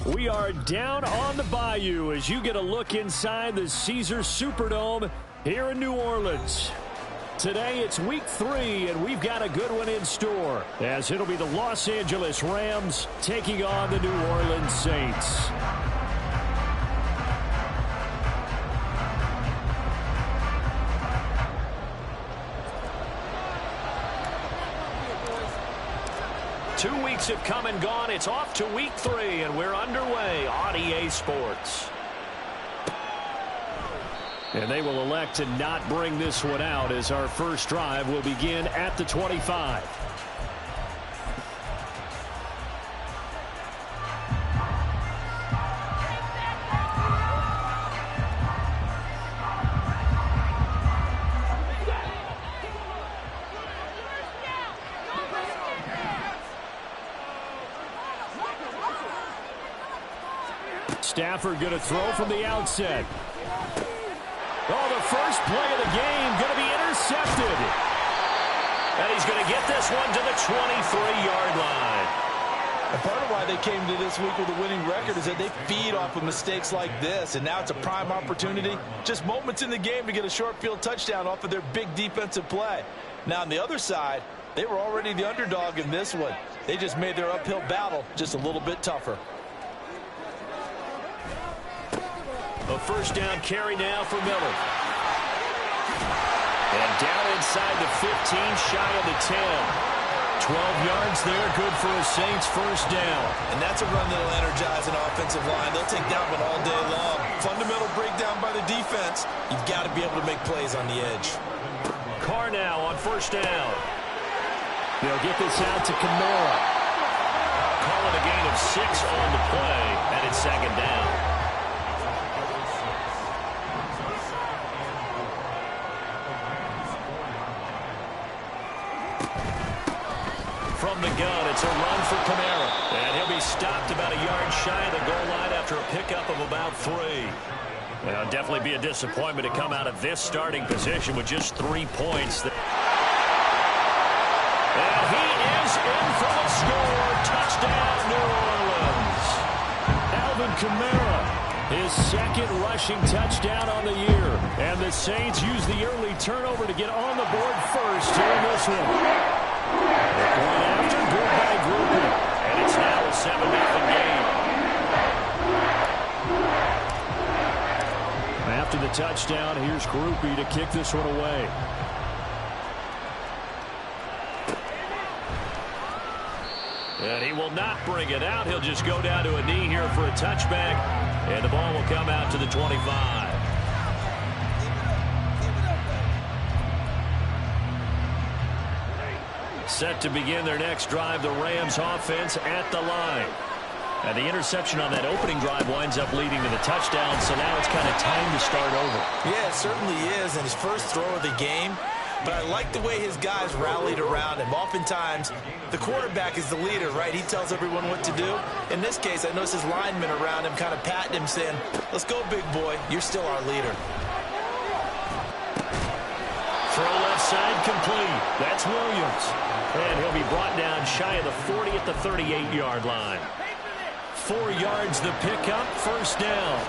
We are down on the bayou as you get a look inside the Caesars Superdome here in New Orleans. Today it's week 3, and we've got a good one in store, as it'll be the Los Angeles Rams taking on the New Orleans Saints. Two weeks have come and gone. It's off to week 3, and we're underway on EA Sports. And they will elect to not bring this one out as our first drive will begin at the 25. Stafford going to throw from the outset. Oh, the first play of the game going to be intercepted. And he's going to get this one to the 23-yard line. And part of why they came to this week with a winning record is that they feed off of mistakes like this. And now it's a prime opportunity. Just moments in the game to get a short field touchdown off of their big defensive play. Now on the other side, they were already the underdog in this one. They just made their uphill battle just a little bit tougher. A first down carry now for Miller. And down inside the 15, shy of the 10. 12 yards there, good for a Saints first down. And that's a run that'll energize an offensive line. They'll take that one all day long. Fundamental breakdown by the defense. You've got to be able to make plays on the edge. Carr now on first down. They'll get this out to Kamara. Call it a gain of 6 on the play, and it's second down. From the gun, it's a run for Kamara. And he'll be stopped about a yard shy of the goal line after a pickup of about 3. Well, definitely be a disappointment to come out of this starting position with just 3 points. And he is in for the score. Touchdown, New Orleans. Alvin Kamara, his second rushing touchdown on the year. And the Saints use the early turnover to get on the board first here in this one. They're going after, good by Groupie. And it's now a 7-0 game. After the touchdown, here's Groupie to kick this one away. And he will not bring it out. He'll just go down to a knee here for a touchback. And the ball will come out to the 25. Set to begin their next drive, the Rams offense at the line. And the interception on that opening drive winds up leading to the touchdown, so now it's kind of time to start over. Yeah, it certainly is, and his first throw of the game. But I like the way his guys rallied around him. Oftentimes, the quarterback is the leader, right? He tells everyone what to do. In this case, I noticed his linemen around him kind of patting him, saying, let's go, big boy. You're still our leader. Throw left side complete. That's Williams. And he'll be brought down shy of the 40 at the 38-yard line. 4 yards the pickup, first down.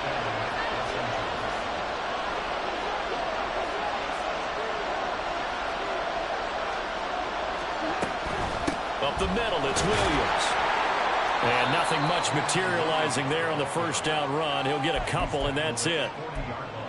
Up the middle, it's Williams. And nothing much materializing there on the first down run. He'll get a couple, and that's it.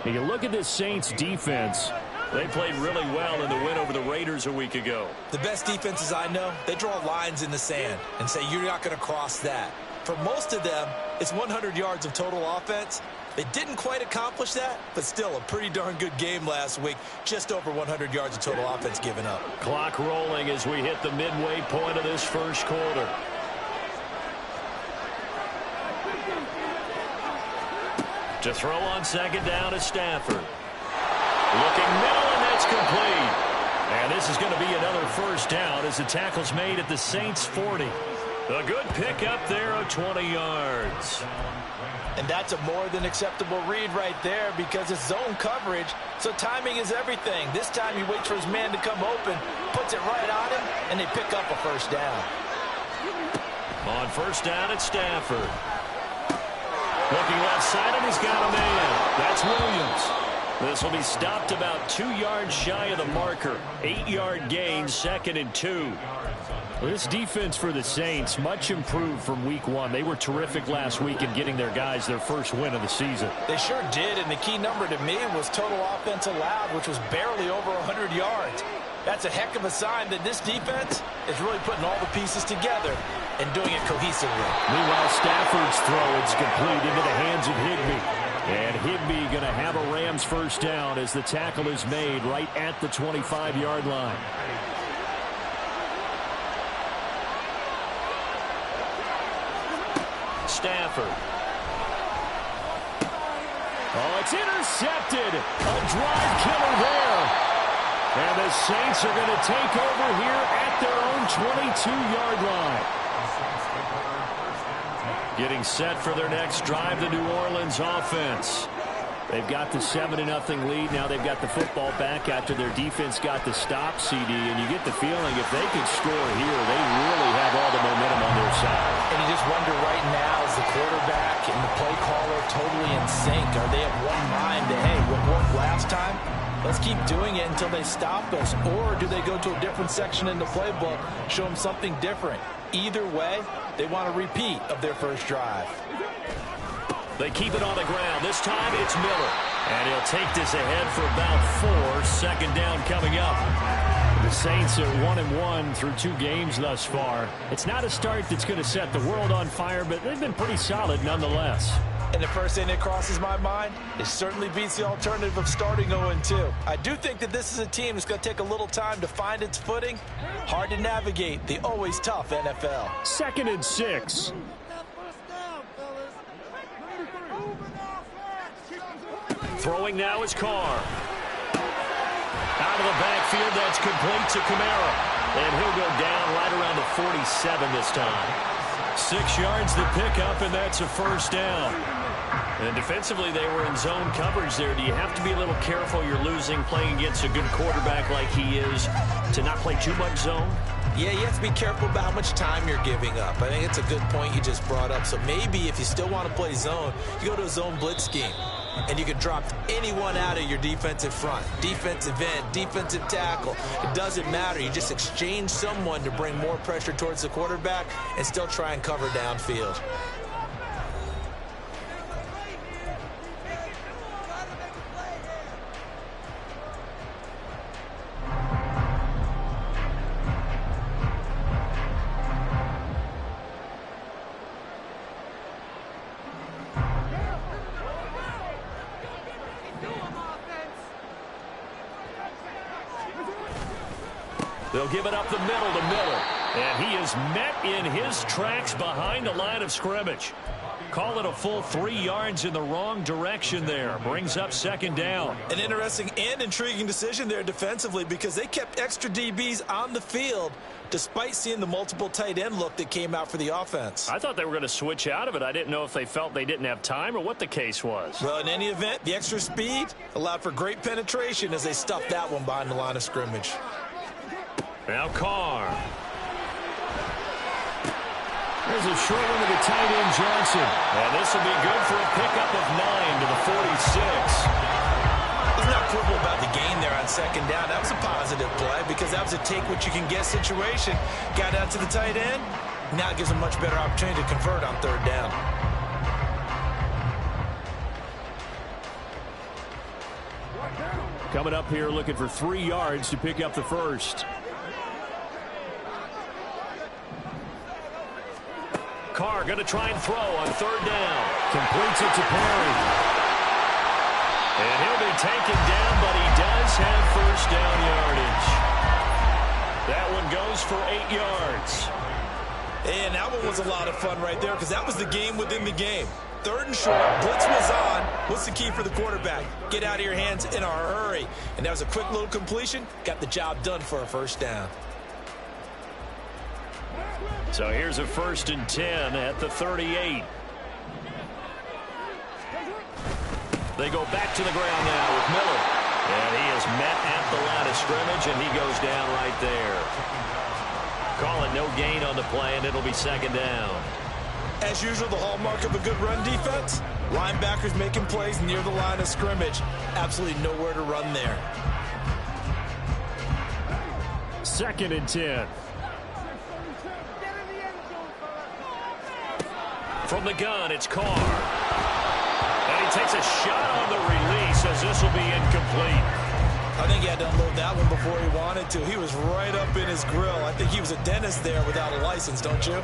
You look at this Saints defense. They played really well in the win over the Raiders a week ago. The best defenses I know, they draw lines in the sand and say you're not going to cross that. For most of them, it's 100 yards of total offense. They didn't quite accomplish that, but still a pretty darn good game last week. Just over 100 yards of total offense given up. Clock rolling as we hit the midway point of this first quarter. To throw on second down is Stafford. Looking middle, and that's complete. And this is going to be another first down as the tackle's made at the Saints 40. A good pickup there of 20 yards. And that's a more than acceptable read right there because it's zone coverage, so timing is everything. This time he waits for his man to come open, puts it right on him, and they pick up a first down. On first down, it's Stafford. Looking left side, and he's got a man. That's Williams. This will be stopped about 2 yards shy of the marker. 8-yard gain, 2nd and 2. This defense for the Saints, much improved from week 1. They were terrific last week in getting their guys their first win of the season. They sure did, and the key number to me was total offense allowed, which was barely over 100 yards. That's a heck of a sign that this defense is really putting all the pieces together and doing it cohesively. Meanwhile, Stafford's throw is complete into the hands of Higbee. And Higbee going to have a Rams first down as the tackle is made right at the 25-yard line. Stafford. Oh, it's intercepted. A drive killer there. And the Saints are going to take over here at their own 22-yard line. Getting set for their next drive, the New Orleans offense. They've got the 7-0 lead. Now they've got the football back after their defense got the stop, CD. And you get the feeling if they could score here, they really have all the momentum on their side. And you just wonder right now, is the quarterback and the play caller totally in sync? Are they of one mind that, hey, what worked last time? Let's keep doing it until they stop us. Or do they go to a different section in the playbook, show them something different? Either way, they want a repeat of their first drive. They keep it on the ground. This time it's Miller. And he'll take this ahead for about 4. 2nd down coming up. The Saints are 1-1 through 2 games thus far. It's not a start that's going to set the world on fire, but they've been pretty solid nonetheless. And the first thing that crosses my mind, it certainly beats the alternative of starting 0-2. I do think that this is a team that's going to take a little time to find its footing. Hard to navigate the always tough NFL. 2nd and 6. Throwing now is Carr. Out of the backfield, that's complete to Kamara. And he'll go down right around the 47 this time. 6 yards to pick up, and that's a first down. And defensively, they were in zone coverage there. Do you have to be a little careful? You're losing, playing against a good quarterback like he is, to not play too much zone? Yeah, you have to be careful about how much time you're giving up. I think it's a good point you just brought up. So maybe if you still want to play zone, you go to a zone blitz scheme. And you can drop anyone out of your defensive front. Defensive end, defensive tackle. It doesn't matter. You just exchange someone to bring more pressure towards the quarterback and still try and cover downfield. They'll give it up the middle to Miller. And he is met in his tracks behind the line of scrimmage. Call it a full 3 yards in the wrong direction there. Brings up 2nd down. An interesting and intriguing decision there defensively because they kept extra DBs on the field despite seeing the multiple tight end look that came out for the offense. I thought they were going to switch out of it. I didn't know if they felt they didn't have time or what the case was. Well, in any event, the extra speed allowed for great penetration as they stuffed that one behind the line of scrimmage. Now Carr. There's a short one to the tight end, Johnson. And this will be good for a pickup of 9 to the 46. He's not quibble about the gain there on 2nd down. That was a positive play because that was a take-what-you-can-get situation. Got out to the tight end. Now it gives him a much better opportunity to convert on 3rd down. Coming up here looking for 3 yards to pick up the first. Carr going to try and throw on 3rd down. Completes it to Perry. And he'll be taken down, but he does have first down yardage. That one goes for 8 yards. And that one was a lot of fun right there because that was the game within the game. 3rd and short, blitz was on. What's the key for the quarterback? Get out of your hands in a hurry. And that was a quick little completion. Got the job done for a first down. So here's a 1st and 10 at the 38. They go back to the ground now with Miller. And he is met at the line of scrimmage, and he goes down right there. Call it no gain on the play, and it'll be 2nd down. As usual, the hallmark of a good run defense, Linebackers making plays near the line of scrimmage. Absolutely nowhere to run there. 2nd and 10. From the gun, it's Carr. And he takes a shot on the release as this will be incomplete. I think he had to unload that one before he wanted to. He was right up in his grill. I think he was a dentist there without a license, don't you?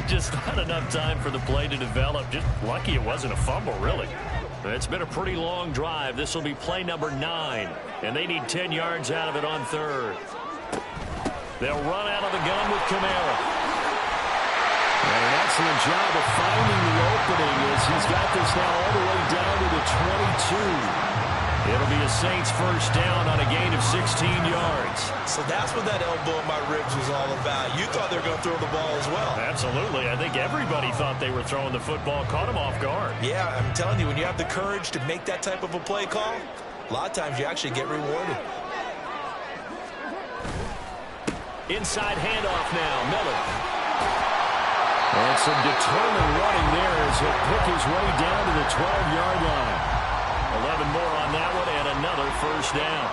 Just not enough time for the play to develop. Just lucky it wasn't a fumble, really. It's been a pretty long drive. This will be play number 9. And they need 10 yards out of it on 3rd. They'll run out of the gun with Kamara. And an excellent job of finding the opening as he's got this now all the way down to the 22. It'll be a Saints first down on a gain of 16 yards. So that's what that elbow in my ribs was all about. You thought they were going to throw the ball as well. Absolutely. I think everybody thought they were throwing the football, caught him off guard. Yeah, I'm telling you, when you have the courage to make that type of a play call, a lot of times you actually get rewarded. Inside handoff now, Miller. And some determined running there as he'll pick his way down to the 12-yard line. 11 more on that one and another first down.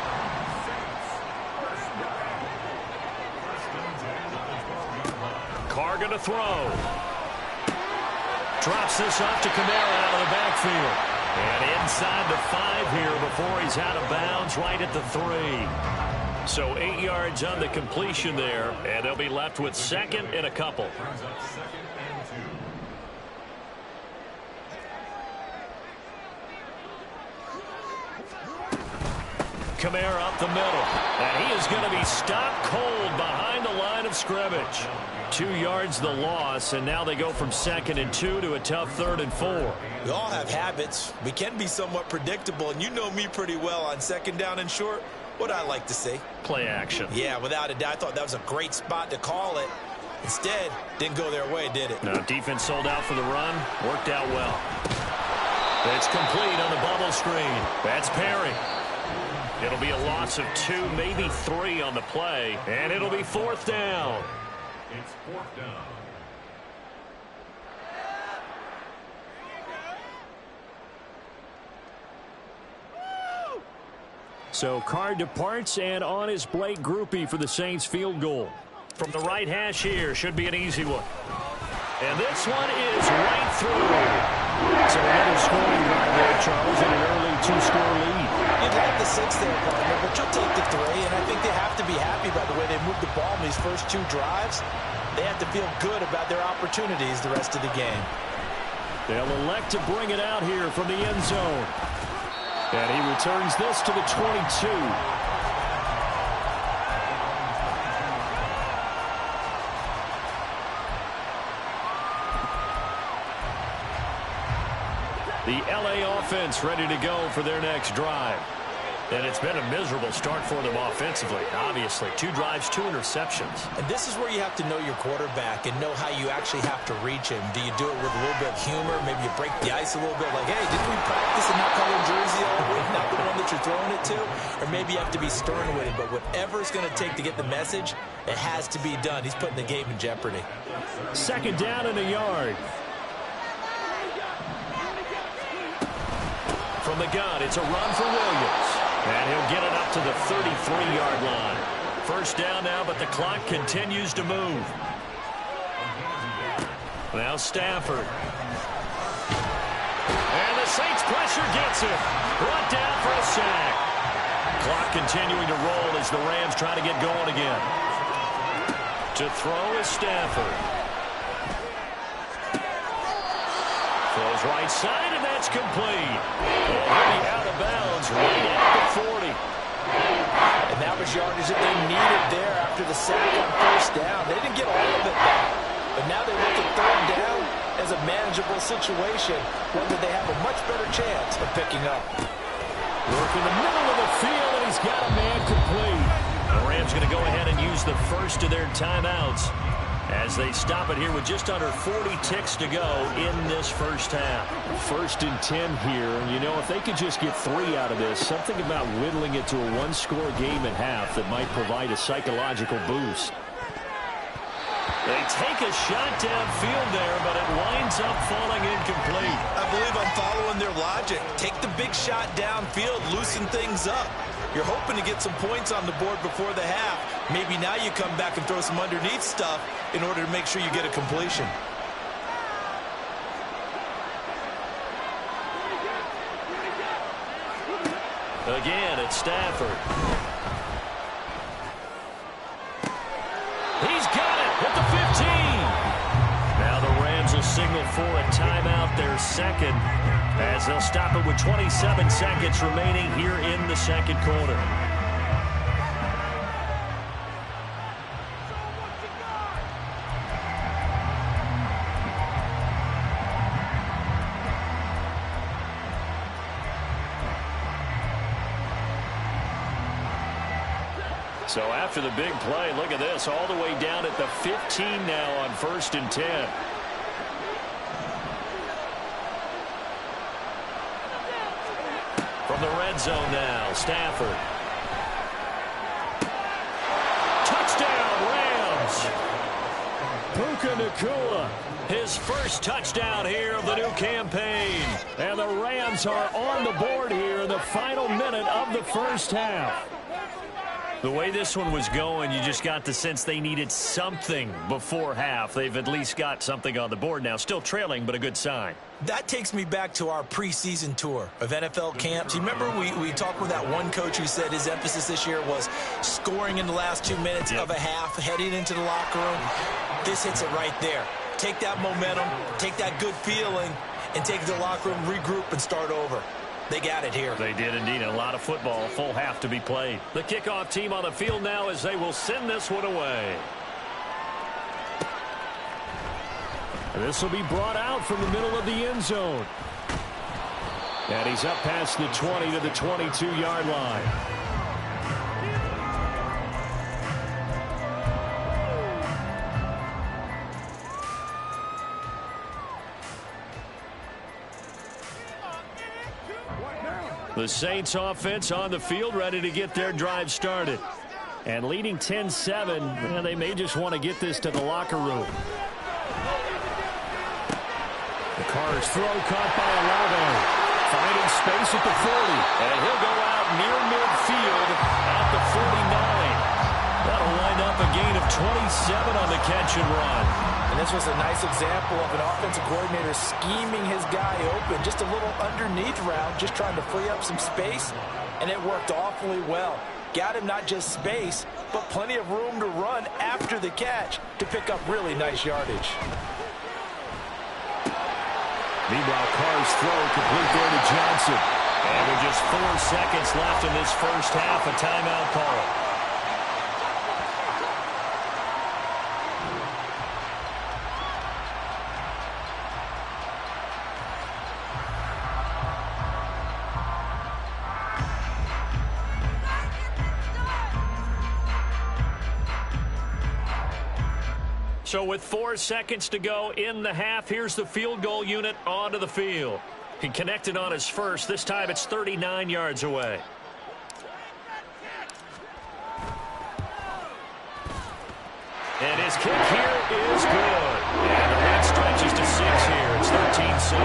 Carr going to throw. Drops this off to Kamara out of the backfield. And inside the 5 here before he's out of bounds right at the 3. So 8 yards on the completion there, and they'll be left with 2nd and a couple. Kamara up the middle, and he is going to be stopped cold behind the line of scrimmage. 2 yards the loss, and now they go from 2nd and 2 to a tough 3rd and 4. We all have habits. We can be somewhat predictable, and you know me pretty well on 2nd down and short. What I like to see. Play action. Yeah, without a doubt. I thought that was a great spot to call it. Instead, didn't go their way, did it? No, defense sold out for the run. Worked out well. It's complete on the bubble screen. That's Perry. It'll be a loss of 2, maybe 3 on the play, and it'll be 4th down. It's 4th down. So Carr departs, and on is Blake Groupie for the Saints field goal. From the right hash here, should be an easy one. And this one is right through. So another scoring drive there, Charles, and an early 2-score lead. You'd like the 6 there, partner, but you'll take the 3, and I think they have to be happy by the way they moved the ball in these first 2 drives. They have to feel good about their opportunities the rest of the game. They'll elect to bring it out here from the end zone. And he returns this to the 22. The LA offense ready to go for their next drive. And it's been a miserable start for them offensively, obviously. 2 drives, 2 interceptions. And this is where you have to know your quarterback and know how you actually have to reach him. Do you do it with a little bit of humor? Maybe you break the ice a little bit, like, hey, didn't we practice in that color jersey all week, not the one that you're throwing it to? Or maybe you have to be stern with him. But whatever it's going to take to get the message, it has to be done. He's putting the game in jeopardy. 2nd down and a yard. From the gun, it's a run for Williams. And he'll get it up to the 33-yard line. First down now, but the clock continues to move. Now Stafford. And the Saints pressure gets him. Brought down for a sack. Clock continuing to roll as the Rams try to get going again. To throw is Stafford. Throws right side, and that's complete. Already out of bounds, right at the 40. And that was yardage that they needed there after the sack on first down. They didn't get all of it back, but now they look at 3rd down as a manageable situation, one that they have a much better chance of picking up. Work in the middle of the field, and he's got a man complete. The Rams going to go ahead and use the first of their timeouts as they stop it here with just under 40 ticks to go in this first half. 1st and 10 here, and you know, if they could just get 3 out of this, something about whittling it to a 1-score game at half that might provide a psychological boost. They take a shot downfield there, but it winds up falling incomplete. I logic. Take the big shot downfield, loosen things up. You're hoping to get some points on the board before the half. Maybe now you come back and throw some underneath stuff in order to make sure you get a completion. Again, it's Stafford. He's got it at the 15. Now the Rams will signal for a timeout, their second, as they'll stop it with 27 seconds remaining here in the second quarter. So after the big play, look at this, all the way down at the 15 now on 1st and 10. From the red zone now, Stafford. Touchdown, Rams! Puka Nacua, his first touchdown here of the new campaign. And the Rams are on the board here in the final minute of the first half. The way this one was going, you just got the sense they needed something before half. They've at least got something on the board now. Still trailing, but a good sign. That takes me back to our preseason tour of NFL camps. You remember we talked with that one coach who said his emphasis this year was scoring in the last 2 minutes of a half, heading into the locker room. This hits it right there. Take that momentum, take that good feeling, and take it to the locker room, regroup, and start over. They got it here. They did indeed. A lot of football, a full half to be played. The kickoff team on the field now as they will send this one away. And this will be brought out from the middle of the end zone. And he's up past the 20 to the 22-yard line. The Saints offense on the field, ready to get their drive started. And leading 10-7, and they may just want to get this to the locker room. The Carr's throw caught by Olave. Finding space at the 40. And he'll go out near midfield at the 49. That'll wind up a gain of 27 on the catch and run. And this was a nice example of an offensive coordinator scheming his guy open. Just a little underneath route, just trying to free up some space. And it worked awfully well. Got him not just space, but plenty of room to run after the catch to pick up really nice yardage. Meanwhile, Carr's throw complete there to Johnson. And with just 4 seconds left in this first half, a timeout call. So with 4 seconds to go in the half, here's the field goal unit onto the field. He connected on his first. This time it's 39 yards away. And his kick here is good. And the lead stretches to 6 here. It's 13-7.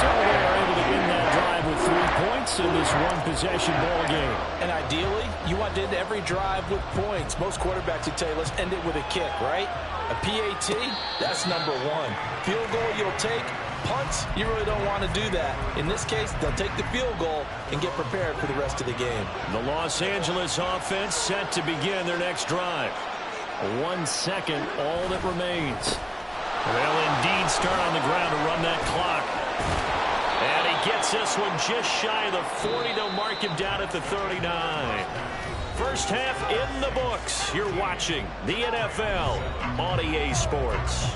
So they are able to end that drive with 3 points in this one-possession ball game. And ideally, you want to end every drive with points. Most quarterbacks would tell you, let's end it with a kick, right? A PAT, that's number 1. Field goal, you'll take. Punts, you really don't want to do that. In this case, they'll take the field goal and get prepared for the rest of the game. The Los Angeles offense set to begin their next drive. 1 second, all that remains. They'll indeed start on the ground to run that clock. And he gets this one just shy of the 40. They'll mark him down at the 39. First half in the books. You're watching the NFL on EA Sports.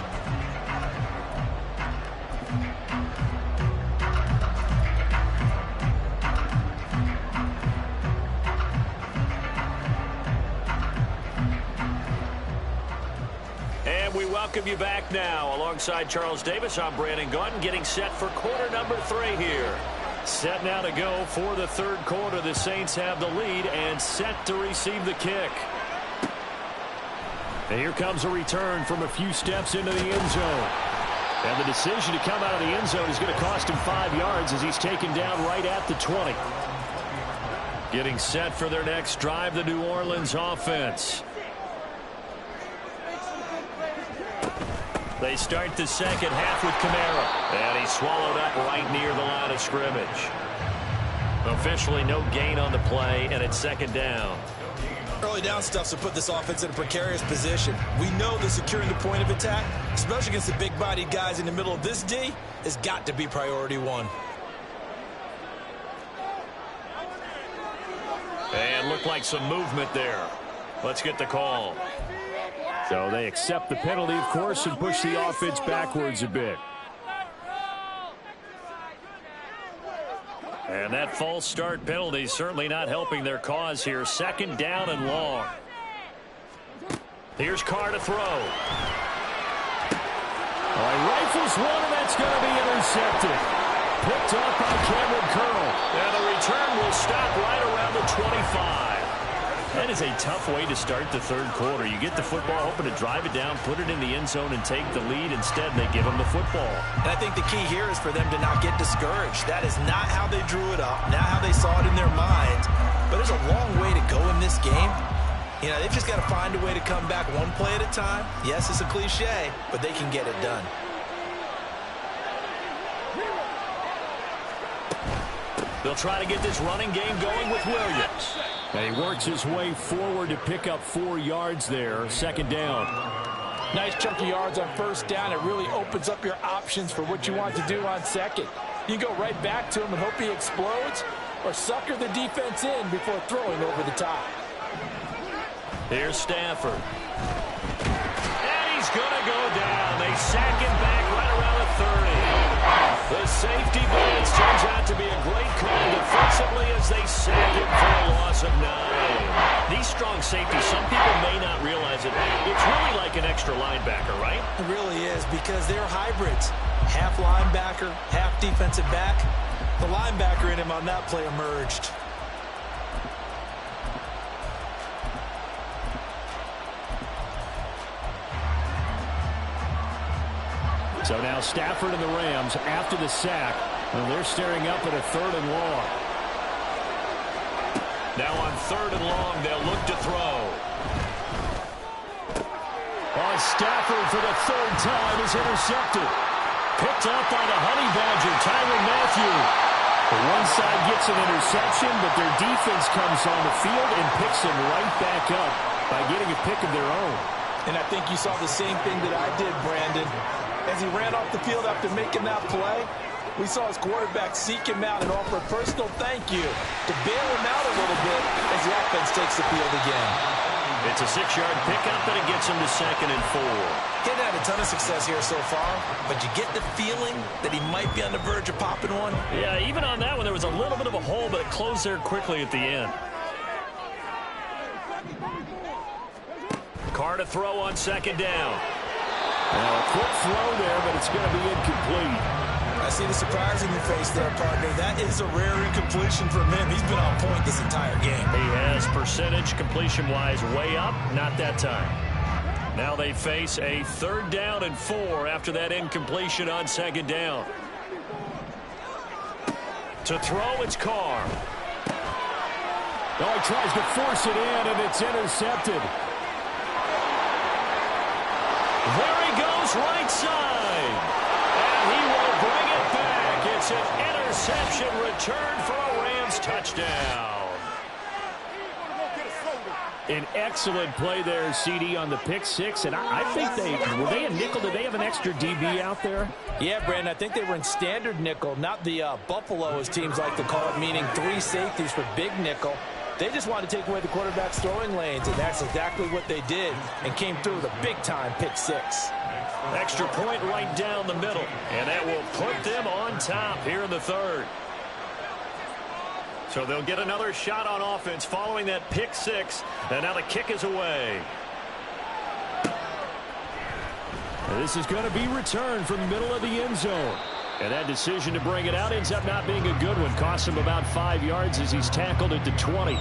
We welcome you back now. Alongside Charles Davis, I'm Brandon Gaudin, getting set for quarter number 3 here. Set now to go for the third quarter. The Saints have the lead and set to receive the kick. And here comes a return from a few steps into the end zone. And the decision to come out of the end zone is going to cost him 5 yards as he's taken down right at the 20. Getting set for their next drive, the New Orleans offense. They start the second half with Kamara. And he's swallowed up right near the line of scrimmage. Officially no gain on the play, and it's second down. Early down stuff to put this offense in a precarious position. We know that securing the point of attack, especially against the big-bodied guys in the middle of this D, has got to be priority one. And looked like some movement there. Let's get the call. So they accept the penalty, of course, and push the offense backwards a bit. And that false start penalty certainly not helping their cause here. Second down and long. Here's Carr to throw. All right, rifles one, and that's going to be intercepted. Picked up by Cameron Curl. And the return will stop right around the 25. That is a tough way to start the third quarter. You get the football, hoping to drive it down, put it in the end zone, and take the lead. Instead, they give them the football. And I think the key here is for them to not get discouraged. That is not how they drew it up, not how they saw it in their minds. But there's a long way to go in this game. You know, they've just got to find a way to come back one play at a time. Yes, it's a cliche, but they can get it done. They'll try to get this running game going with Williams. And he works his way forward to pick up 4 yards there. Second down. Nice chunk of yards on first down. It really opens up your options for what you want to do on second. You can go right back to him and hope he explodes, or sucker the defense in before throwing over the top. Here's Stafford. And he's going to go down. They sack him back right around the 30. The safety blitz turns out to be a great call defensively as they sack him for a loss of 9. These strong safeties, some people may not realize it. It's really like an extra linebacker, right? It really is, because they're hybrids. Half linebacker, half defensive back. The linebacker in him on that play emerged. So now Stafford and the Rams after the sack. And they're staring up at a third and long. Now on third and long, they'll look to throw. Oh, Stafford for the third time is intercepted. Picked up by the Honey Badger, Tyrann Mathieu. The one side gets an interception, but their defense comes on the field and picks him right back up by getting a pick of their own. And I think you saw the same thing that I did, Brandon. As he ran off the field after making that play, we saw his quarterback seek him out and offer a personal thank you to bail him out a little bit as the offense takes the field again. It's a 6-yard pickup, and it gets him to 2nd and 4. He hasn't had a ton of success here so far, but you get the feeling that he might be on the verge of popping one. Yeah, even on that one, there was a little bit of a hole, but it closed there quickly at the end. Carr to throw on second down. Well, a quick throw there, but it's going to be incomplete. I see the surprise in your face there, partner. That is a rare incompletion from him. He's been on point this entire game. He has percentage completion-wise way up, not that time. Now they face a 3rd down and 4 after that incompletion on second down. To throw, it's Carr. Oh, he tries to force it in, and it's intercepted. There he goes, right side. And he will bring it back. It's an interception return for a Rams touchdown. An excellent play there, CD, on the pick six. And I think were they a nickel? Did they have an extra DB out there? Yeah, Brandon, I think they were in standard nickel, not the Buffalo, as teams like to call it, meaning 3 safeties for big nickel. They just wanted to take away the quarterback's throwing lanes, and that's exactly what they did, and came through with a big-time pick six. Extra point right down the middle, and that will put them on top here in the 3rd. So they'll get another shot on offense following that pick six, and now the kick is away. And this is going to be returned from the middle of the end zone. And that decision to bring it out ends up not being a good one. Costs him about 5 yards as he's tackled at the 20.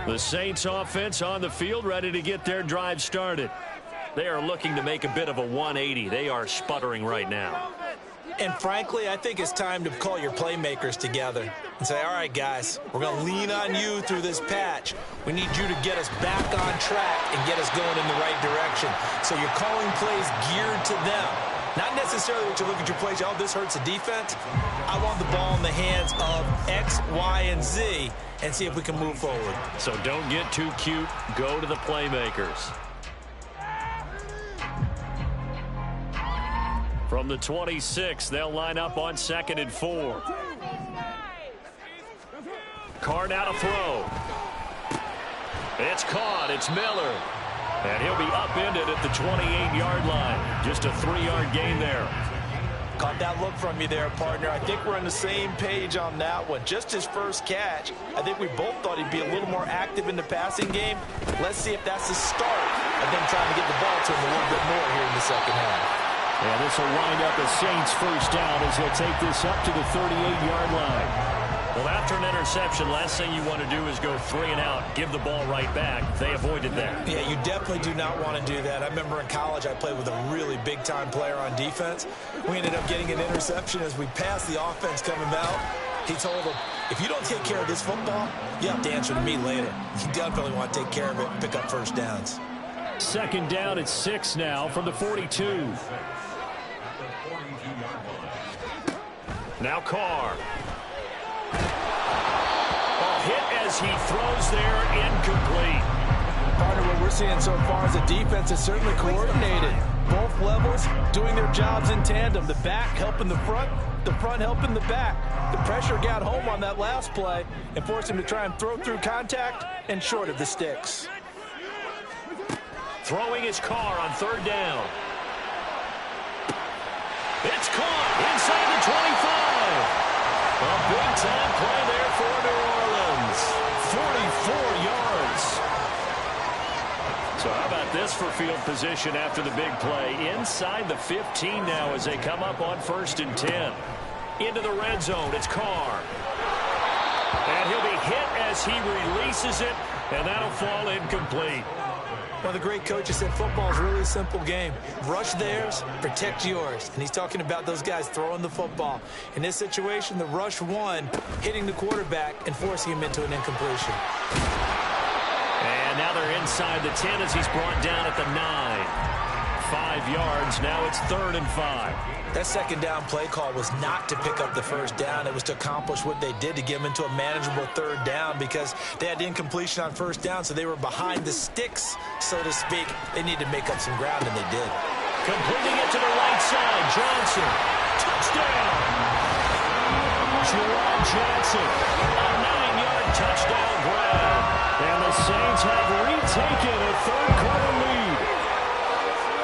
The Saints offense on the field, ready to get their drive started. They are looking to make a bit of a 180. They are sputtering right now. And frankly, I think it's time to call your playmakers together and say, all right, guys, we're going to lean on you through this patch. We need you to get us back on track and get us going in the right direction. So you're calling plays geared to them. Not necessarily that you look at your plays, oh, this hurts the defense. I want the ball in the hands of X, Y, and Z and see if we can move forward. So don't get too cute. Go to the playmakers. From the 26, they'll line up on 2nd and 4. Carr now to throw. It's caught. It's Miller. And he'll be upended at the 28-yard line. Just a 3-yard gain there. Caught that look from you there, partner. I think we're on the same page on that one. Just his first catch. I think we both thought he'd be a little more active in the passing game. Let's see if that's the start of them trying to get the ball to him a little bit more here in the second half. And this will wind up a Saints first down as they'll take this up to the 38-yard line. Well, after an interception, last thing you want to do is go 3 and out, give the ball right back. They avoided that. Yeah, you definitely do not want to do that. I remember in college I played with a really big-time player on defense. We ended up getting an interception as we passed the offense coming out. He told him, if you don't take care of this football, you have to answer to me later. You definitely want to take care of it and pick up first downs. 2nd down at 6 now from the 42. Now Carr. Hit as he throws there, incomplete. Partner, what we're seeing so far is the defense is certainly coordinated. Both levels doing their jobs in tandem. The back helping the front helping the back. The pressure got home on that last play and forced him to try and throw through contact and short of the sticks. Throwing his Carr on 3rd down. It's caught inside the 25. A big-time play there for New Orleans. 44 yards. So how about this for field position after the big play? Inside the 15 now as they come up on 1st and 10. Into the red zone, it's Carr. And he'll be hit as he releases it, and that'll fall incomplete. One of the great coaches said football is really a simple game. Rush theirs, protect yours. And he's talking about those guys throwing the football. In this situation, the rush one, hitting the quarterback and forcing him into an incompletion. And now they're inside the 10 as he's brought down at the 9. 5 yards, now it's 3rd and 5. That 2nd down play call was not to pick up the first down. It was to accomplish what they did to get them into a manageable 3rd down because they had incompletion on 1st down, so they were behind the sticks, so to speak. They needed to make up some ground, and they did. Completing it to the right side, Johnson. Touchdown! Jerome Johnson, a 9-yard touchdown grab. And the Saints have retaken a 3rd-quarter lead.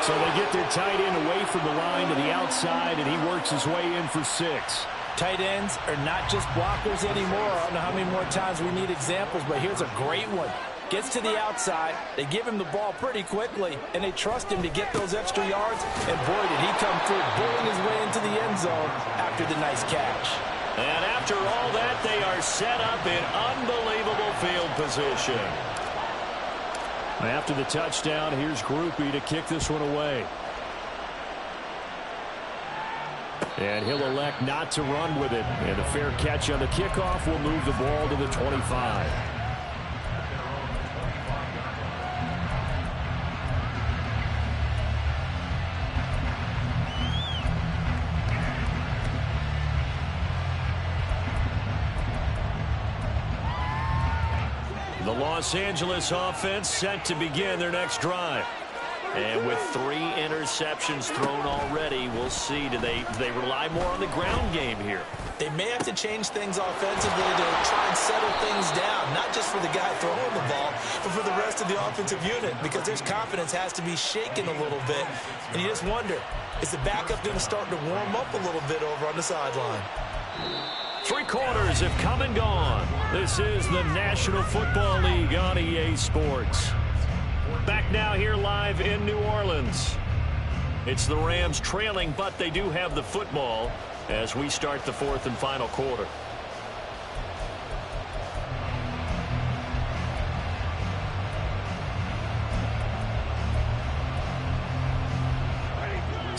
So they get their tight end away from the line to the outside, and he works his way in for 6. Tight ends are not just blockers anymore. I don't know how many more times we need examples, but here's a great one. Gets to the outside, they give him the ball pretty quickly, and they trust him to get those extra yards, and boy, did he come through, bowling his way into the end zone after the nice catch. And after all that, they are set up in unbelievable field position. After the touchdown, here's Groupie to kick this one away. And he'll elect not to run with it. And a fair catch on the kickoff will move the ball to the 25. The Los Angeles offense set to begin their next drive. And with 3 interceptions thrown already, we'll see. Do they rely more on the ground game here? They may have to change things offensively to try and settle things down, not just for the guy throwing the ball, but for the rest of the offensive unit, because their confidence has to be shaken a little bit. And you just wonder, is the backup going to start to warm up a little bit over on the sideline? 3 quarters have come and gone. This is the National Football League on EA Sports. Back now here live in New Orleans. It's the Rams trailing, but they do have the football as we start the 4th and final quarter.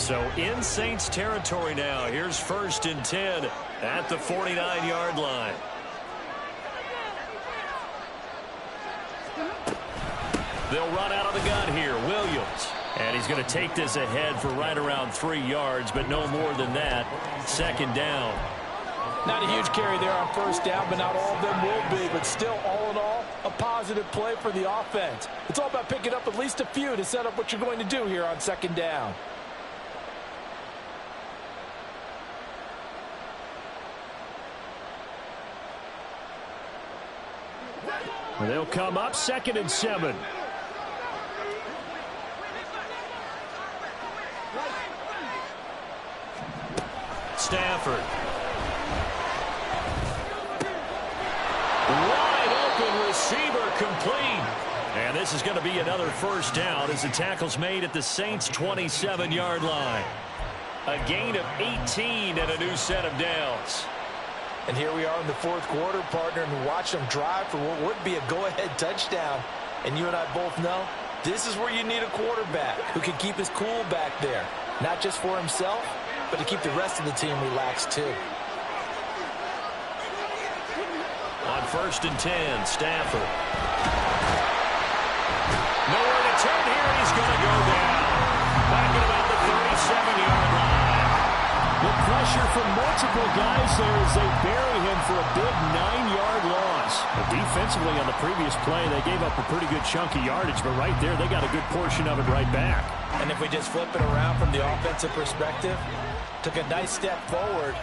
So in Saints territory now. Here's 1st and 10 at the 49-yard line. They'll run out of the gun here. Williams. And he's going to take this ahead for right around 3 yards, but no more than that. 2nd down. Not a huge carry there on 1st down, but not all of them will be. But still, all in all, a positive play for the offense. It's all about picking up at least a few to set up what you're going to do here on 2nd down. They'll come up 2nd and 7. Stafford. Wide open receiver complete. And this is going to be another 1st down as the tackle's made at the Saints' 27-yard line. A gain of 18 and a new set of downs. And here we are in the 4th quarter, partner, and watch them drive for what would be a go-ahead touchdown. And you and I both know this is where you need a quarterback who can keep his cool back there. Not just for himself, but to keep the rest of the team relaxed too. On 1st and 10, Stafford. Nowhere to turn here. He's going to go down. Back at about the 37-yard line. The pressure from multiple guys there as they bury him for a big 9-yard loss. But defensively on the previous play, they gave up a pretty good chunk of yardage, but right there, they got a good portion of it right back. And if we just flip it around from the offensive perspective, took a nice step forward,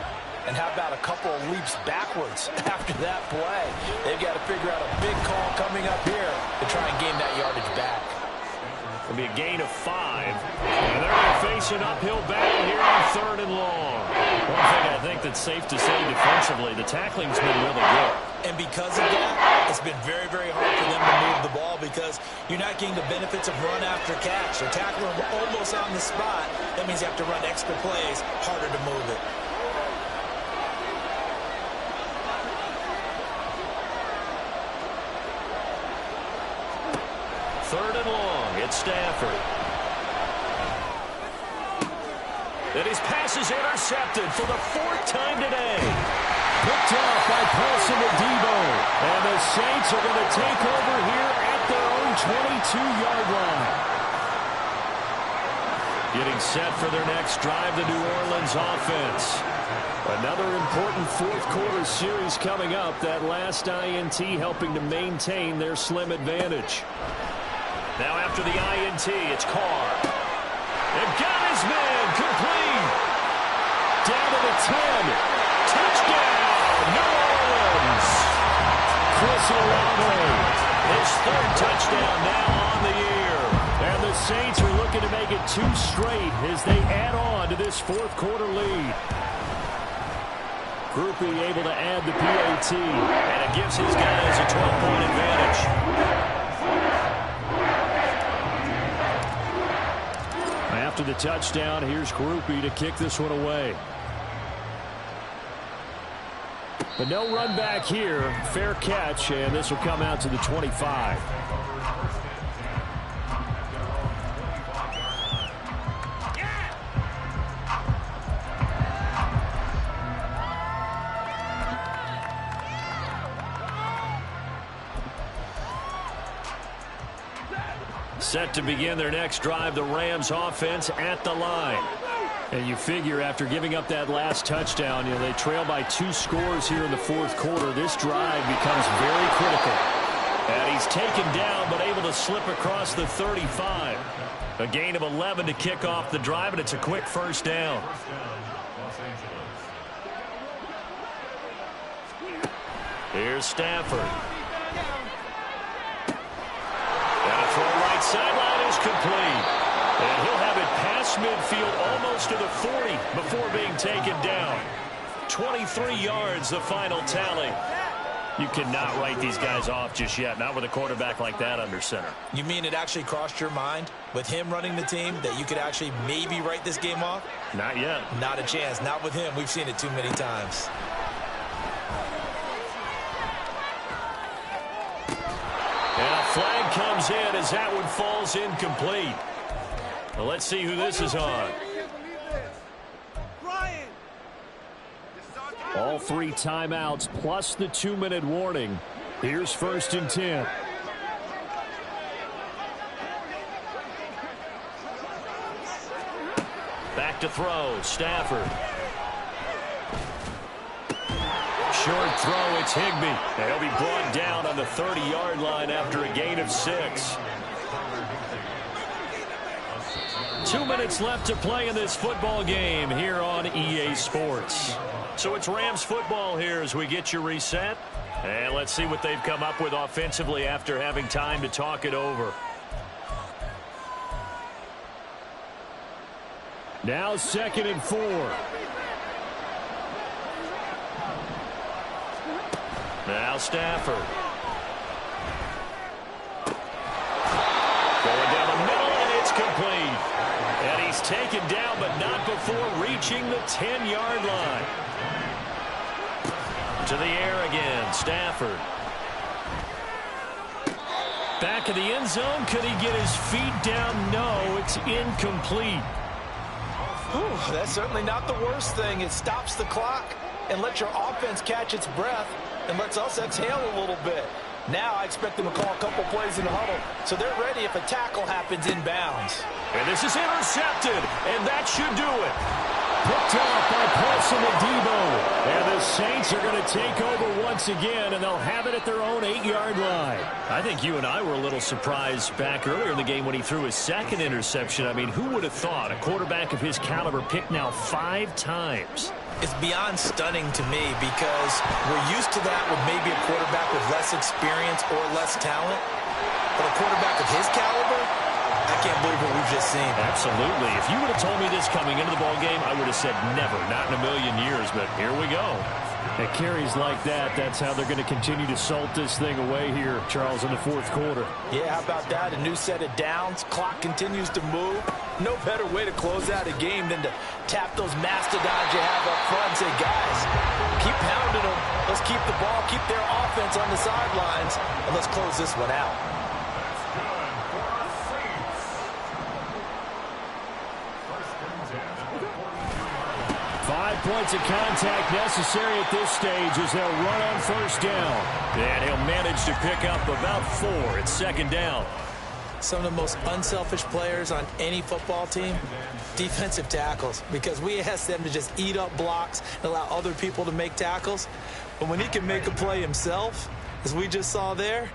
and how about a couple of leaps backwards after that play? They've got to figure out a big call coming up here to try and gain that yardage back. It'll be a gain of 5. And they're going to face an uphill battle here on 3rd and long. One thing I think that's safe to say defensively, the tackling's been really good. And because of that, it's been very, very hard for them to move the ball because you're not getting the benefits of run after catch. They're tackling them almost on the spot. That means you have to run extra plays, harder to move it. Third and long, it's Stafford. And his pass is intercepted for the 4th time today. Picked off by Paulson and Debo. And the Saints are going to take over here at their own 22-yard line. Getting set for their next drive, the New Orleans offense. Another important 4th quarter series coming up. That last INT helping to maintain their slim advantage. Now after the INT, it's Carr. They've got his man complete. Down to the 10. Touchdown, New Orleans. Chris Olave, his 3rd touchdown now on the year. And the Saints are looking to make it 2 straight as they add on to this 4th quarter lead. Groupie able to add the PAT, and it gives his guys a 12-point advantage. After the touchdown, here's Groupie to kick this one away. But no run back here. Fair catch, and this will come out to the 25. Set to begin their next drive, the Rams offense at the line. And you figure after giving up that last touchdown, they trail by 2 scores here in the 4th quarter. This drive becomes very critical. And he's taken down but able to slip across the 35. A gain of 11 to kick off the drive, and it's a quick 1st down. Here's Stafford. Right sideline is complete. And he'll have it past midfield almost to the 40 before being taken down. 23 yards, the final tally. You cannot write these guys off just yet, not with a quarterback like that under center. You mean it actually crossed your mind with him running the team that you could actually maybe write this game off? Not yet. Not a chance. Not with him. We've seen it too many times. And a flag comes in as that one falls incomplete. Well, let's see who this is on. All 3 timeouts plus the 2-minute warning. Here's 1st and 10. Back to throw, Stafford. Short throw, it's Higbee. And he'll be brought down on the 30-yard line after a gain of 6. 2 minutes left to play in this football game here on EA Sports. So it's Rams football here as we get you reset. And let's see what they've come up with offensively after having time to talk it over. Now 2nd and 4. Now Stafford. Going down the middle, and it's complete. And he's taken down, but not before reaching the 10-yard line. To the air again, Stafford. Back of the end zone. Could he get his feet down? No, it's incomplete. Ooh, that's certainly not the worst thing. It stops the clock and lets your offense catch its breath and lets us exhale a little bit. Now I expect them to call a couple plays in the huddle, so they're ready if a tackle happens inbounds. And this is intercepted, and that should do it. Picked off by Paulson and Debo. And the Saints are going to take over once again, and they'll have it at their own 8-yard line. I think you and I were a little surprised back earlier in the game when he threw his 2nd interception. I mean, who would have thought a quarterback of his caliber picked now 5 times? It's beyond stunning to me because we're used to that with maybe a quarterback with less experience or less talent. But a quarterback of his caliber, I can't believe what we've just seen. Absolutely. If you would have told me this coming into the ballgame, I would have said never, not in a million years. But here we go. At carries like that, that's how they're going to continue to salt this thing away here, Charles, in the 4th quarter. Yeah, how about that? A new set of downs. Clock continues to move. No better way to close out a game than to tap those mastodons you have up front and say, guys, keep pounding them. Let's keep the ball, keep their offense on the sidelines, and let's close this one out. 5 points of contact necessary at this stage as they'll run on 1st down. And he'll manage to pick up about 4 at 2nd down. Some of the most unselfish players on any football team, defensive tackles, because we ask them to just eat up blocks and allow other people to make tackles. But when he can make a play himself, as we just saw there,